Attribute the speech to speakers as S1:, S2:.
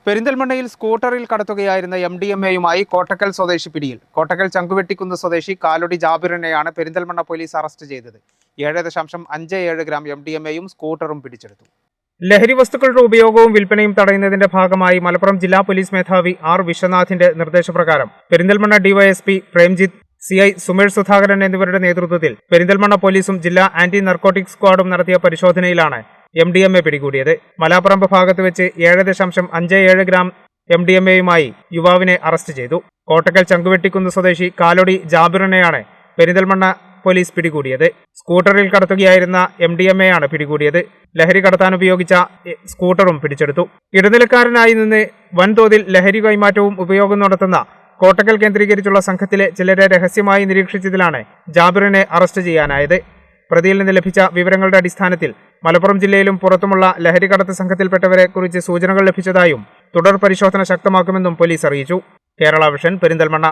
S1: പെരിന്തൽമണ്ണയിൽ സ്കൂട്ടറിൽ കടത്തുകയായിരുന്ന MDMA-യുമായി കോട്ടക്കൽ സ്വദേശി പിടിയിൽ. കോട്ടക്കൽ ചങ്കുവെട്ടിക്കുന്ന് സ്വദേശി കാലൊടി ജാബിറിനെയാണ് പെരിന്തൽമണ്ണ പോലീസ് അറസ്റ്റ് ചെയ്തത്. 7.57 ഗ്രാം MDMA-യും സ്കൂട്ടറും പിടിച്ചെടുത്തു. ലഹരി വസ്തുക്കളുടെ ഉപയോഗവും വിൽപ്പനയും തടയുന്നതിന്റെ ഭാഗമായി മലപ്പുറം ജില്ലാ പോലീസ് മേധാവി R. വിശ്വനാഥിന്റെ നിർദ്ദേശപ്രകാരം പെരിന്തൽമണ്ണ ഡിവൈഎസ്പി പ്രേംജിത്ത്, CI സുമേഷ് സുധാകരൻ എന്നിവരുടെ നേതൃത്വത്തിൽ പെരിന്തൽമണ്ണ പോലീസും ജില്ലാ ആന്റി നർക്കോട്ടിക് സ്ക്വാഡും നടത്തിയ പരിശോധനയിലാണ് MDMA പിടികൂടിയത്. മലാപ്പറമ്പ് ഭാഗത്ത് വെച്ച് 7.57 ഗ്രാം MDMA-യുമായി യുവാവിനെ അറസ്റ്റ് ചെയ്തു. കോട്ടക്കൽ ചങ്കുവെട്ടിക്കുന്ന് സ്വദേശി കാലൊടി ജാബിറിനെയാണ് പെരിന്തൽമണ്ണ പോലീസ് പിടികൂടിയത്. സ്കൂട്ടറിൽ കടത്തുകയായിരുന്ന MDMA-യാണ് പിടികൂടിയത്. ലഹരി കടത്താൻ ഉപയോഗിച്ച സ്കൂട്ടറും പിടിച്ചെടുത്തു. ഇടനിലക്കാരനായി നിന്ന് വൻതോതിൽ ലഹരി കൈമാറ്റവും ഉപയോഗം നടത്തുന്ന കോട്ടക്കൽ കേന്ദ്രീകരിച്ചുള്ള സംഘത്തിലെ ചിലരെ രഹസ്യമായി നിരീക്ഷിച്ചതിലാണ് ജാബിറിനെ അറസ്റ്റ് ചെയ്യാനായത്. പ്രതിയിൽ നിന്ന് ലഭിച്ച വിവരങ്ങളുടെ അടിസ്ഥാനത്തിൽ മലപ്പുറം ജില്ലയിലും പുറത്തുമുള്ള ലഹരി കടത്ത് സംഘത്തിൽപ്പെട്ടവരെ കുറിച്ച് സൂചനകൾ ലഭിച്ചതായും തുടർ പരിശോധന ശക്തമാക്കുമെന്നും പോലീസ് അറിയിച്ചു. കേരള വിഷൻ, പെരിന്തൽമണ്ണ.